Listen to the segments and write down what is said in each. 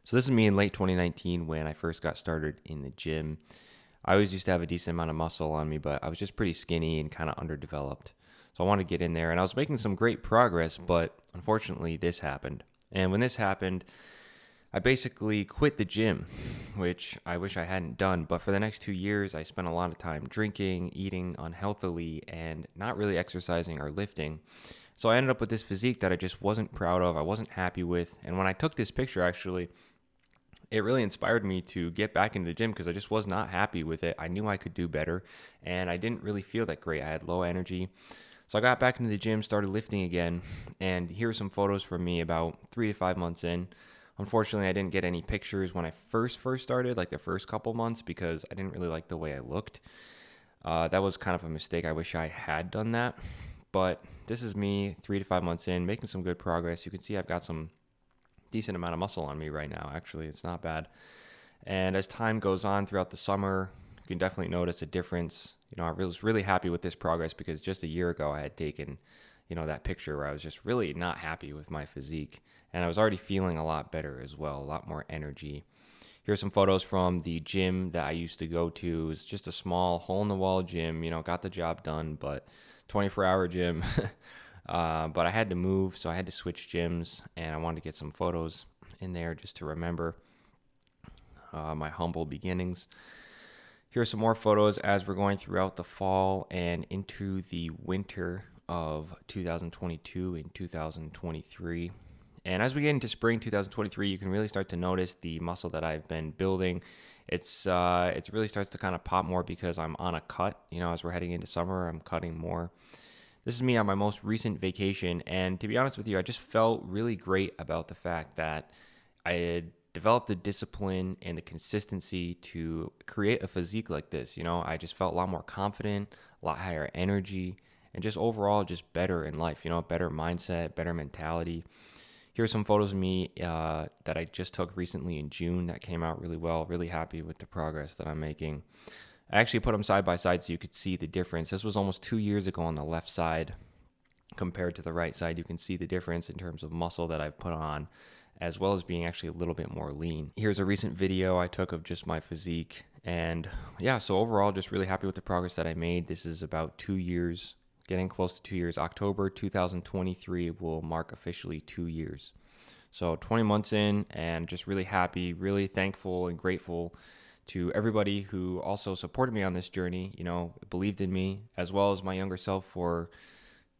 So this is me in late 2019 when I first got started in the gym. I always used to have a decent amount of muscle on me, but I was just pretty skinny and kind of underdeveloped. So I wanted to get in there and I was making some great progress, but unfortunately this happened. And when this happened, I basically quit the gym, which I wish I hadn't done. But for the next 2 years, I spent a lot of time drinking, eating unhealthily, and not really exercising or lifting. So I ended up with this physique that I just wasn't proud of, I wasn't happy with. And when I took this picture, actually, it really inspired me to get back into the gym because I just was not happy with it. I knew I could do better and I didn't really feel that great. I had low energy. So I got back into the gym, started lifting again, and here are some photos from me about 3 to 5 months in. Unfortunately, I didn't get any pictures when I first started, like the first couple months, because I didn't really like the way I looked. That was kind of a mistake. I wish I had done that. But this is me 3 to 5 months in, making some good progress. You can see I've got some decent amount of muscle on me right now. Actually, it's not bad. And as time goes on throughout the summer, you can definitely notice a difference. I was really happy with this progress because just a year ago I had taken, that picture where I was just really not happy with my physique. And I was already feeling a lot better as well, a lot more energy. Here's some photos from the gym that I used to go to. It was just a small hole in the wall gym, got the job done, but 24-hour gym. But I had to move, so I had to switch gyms, and I wanted to get some photos in there just to remember my humble beginnings. Here's some more photos as we're going throughout the fall and into the winter of 2022 and 2023. And as we get into spring 2023, you can really start to notice the muscle that I've been building. It really starts to kind of pop more because I'm on a cut. As we're heading into summer, I'm cutting more. This is me on my most recent vacation, and to be honest with you, I just felt really great about the fact that I had developed the discipline and the consistency to create a physique like this. I just felt a lot more confident, a lot higher energy, and just overall just better in life, better mindset, better mentality. Here's some photos of me that I just took recently in June that came out really well. Really happy with the progress that I'm making. I actually put them side by side so you could see the difference. This was almost 2 years ago on the left side compared to the right side. You can see the difference in terms of muscle that I've put on, as well as being actually a little bit more lean. Here's a recent video I took of just my physique. And yeah, so overall, just really happy with the progress that I made. This is about 2 years, getting close to 2 years. October 2023 will mark officially 2 years. So 20 months in, and just really happy, really thankful and grateful to everybody who also supported me on this journey, believed in me, as well as my younger self for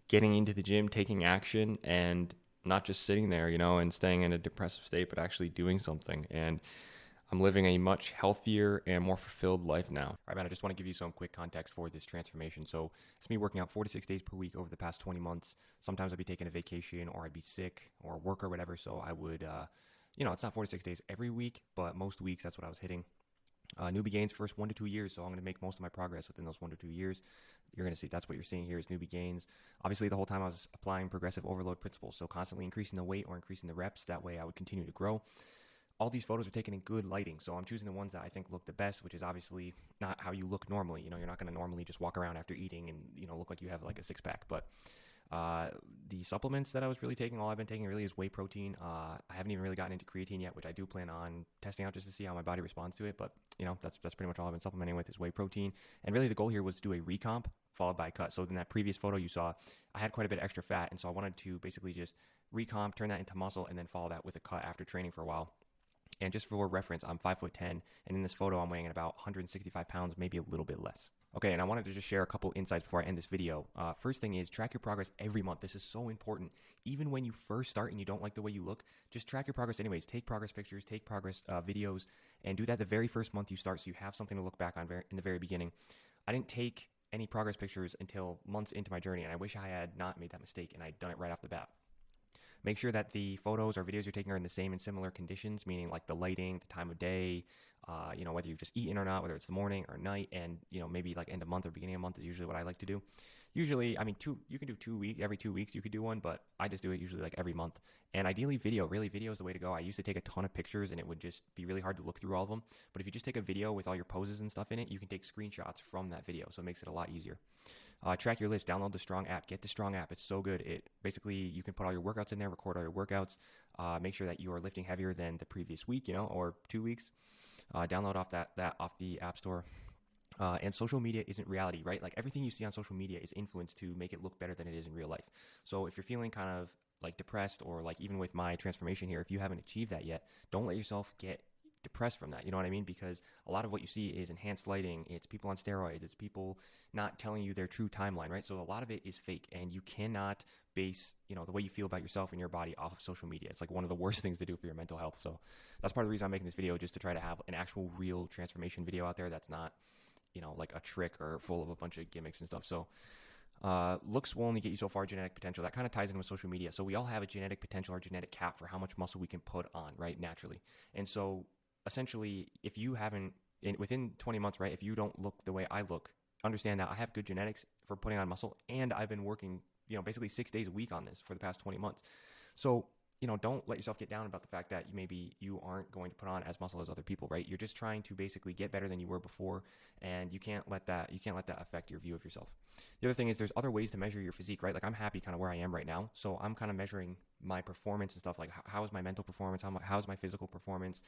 getting into the gym, taking action, and not just sitting there, and staying in a depressive state, but actually doing something. And I'm living a much healthier and more fulfilled life now. All right, man, I just want to give you some quick context for this transformation. So it's me working out 4 to 6 days per week over the past 20 months. Sometimes I'd be taking a vacation or I'd be sick or work or whatever. So I would, it's not 4 to 6 days every week, but most weeks that's what I was hitting. Newbie gains first 1 to 2 years, so I'm going to make most of my progress within those 1 to 2 years. You're going to see that's what you're seeing here is newbie gains. Obviously, the whole time I was applying progressive overload principles, so constantly increasing the weight or increasing the reps. That way I would continue to grow. All these photos are taken in good lighting, so I'm choosing the ones that I think look the best, which is obviously not how you look normally. You're not going to normally just walk around after eating and look like you have like a six-pack, but the supplements that I was really taking, all I've been taking really is whey protein. I haven't even really gotten into creatine yet, which I do plan on testing out just to see how my body responds to it. But that's pretty much all I've been supplementing with is whey protein. And really the goal here was to do a recomp followed by a cut. So in that previous photo you saw, I had quite a bit of extra fat. And so I wanted to basically just recomp, turn that into muscle, and then follow that with a cut after training for a while. And just for reference, I'm 5'10", and in this photo, I'm weighing in about 165 pounds, maybe a little bit less. Okay, and I wanted to just share a couple insights before I end this video. First thing is track your progress every month. This is so important. Even when you first start and you don't like the way you look, just track your progress anyways. Take progress pictures, take progress videos, and do that the very first month you start so you have something to look back on in the very beginning. I didn't take any progress pictures until months into my journey, and I wish I had not made that mistake and I'd done it right off the bat. Make sure that the photos or videos you're taking are in the same and similar conditions, meaning like the lighting, the time of day, whether you've just eaten or not, whether it's the morning or night, and maybe like end of month or beginning of month is usually what I like to do. Usually, I mean, you can do 2 weeks, every 2 weeks you could do one, but I just do it usually like every month. And ideally, video is the way to go. I used to take a ton of pictures, and it would just be really hard to look through all of them. But if you just take a video with all your poses and stuff in it, you can take screenshots from that video, so it makes it a lot easier. Track your lifts. Download the Strong app. Get the Strong app. It's so good. It basically, you can put all your workouts in there, record all your workouts, make sure that you are lifting heavier than the previous week, or 2 weeks. Download off the App Store. And social media isn't reality, right? Like everything you see on social media is influenced to make it look better than it is in real life. So if you're feeling kind of like depressed, or like even with my transformation here, if you haven't achieved that yet, don't let yourself get depressed from that. You know what I mean? Because a lot of what you see is enhanced lighting. It's people on steroids. It's people not telling you their true timeline, right? So a lot of it is fake, and you cannot base, the way you feel about yourself and your body off of social media. It's like one of the worst things to do for your mental health. So that's part of the reason I'm making this video, just to try to have an actual real transformation video out there that's not, like a trick or full of a bunch of gimmicks and stuff. So looks will only get you so far. Genetic potential, that kind of ties in with social media. So we all have a genetic potential or genetic cap for how much muscle we can put on, right, naturally. And so essentially, if you haven't, within 20 months, right, if you don't look the way I look, understand that I have good genetics for putting on muscle, and I've been working, basically 6 days a week on this for the past 20 months. So don't let yourself get down about the fact that maybe you aren't going to put on as muscle as other people, right? You're just trying to basically get better than you were before, and you can't let that affect your view of yourself. The other thing is there's other ways to measure your physique, right? Like I'm happy kind of where I am right now, so I'm kind of measuring my performance and stuff, like how is my mental performance, how's my physical performance,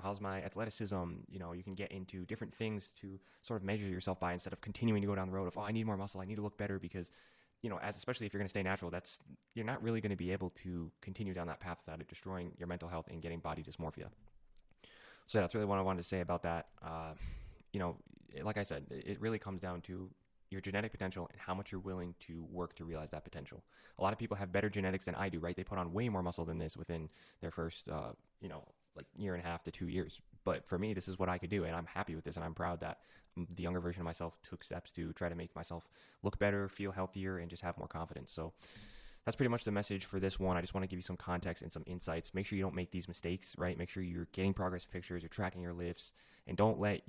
how's my athleticism. You can get into different things to sort of measure yourself by, instead of continuing to go down the road of, I need more muscle, I need to look better, because especially if you're going to stay natural, you're not really going to be able to continue down that path without it destroying your mental health and getting body dysmorphia. So that's really what I wanted to say about that. Like I said, it really comes down to your genetic potential and how much you're willing to work to realize that potential. A lot of people have better genetics than I do, right? They put on way more muscle than this within their first, like year and a half to 2 years. But for me, this is what I could do, and I'm happy with this, and I'm proud that the younger version of myself took steps to try to make myself look better, feel healthier, and just have more confidence. So that's pretty much the message for this one. I just want to give you some context and some insights. Make sure you don't make these mistakes, right? Make sure you're getting progress pictures, you're tracking your lifts, and don't let,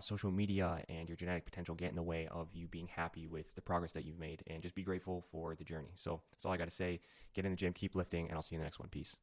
social media and your genetic potential get in the way of you being happy with the progress that you've made, and just be grateful for the journey. So that's all I got to say. Get in the gym, keep lifting, and I'll see you in the next one. Peace.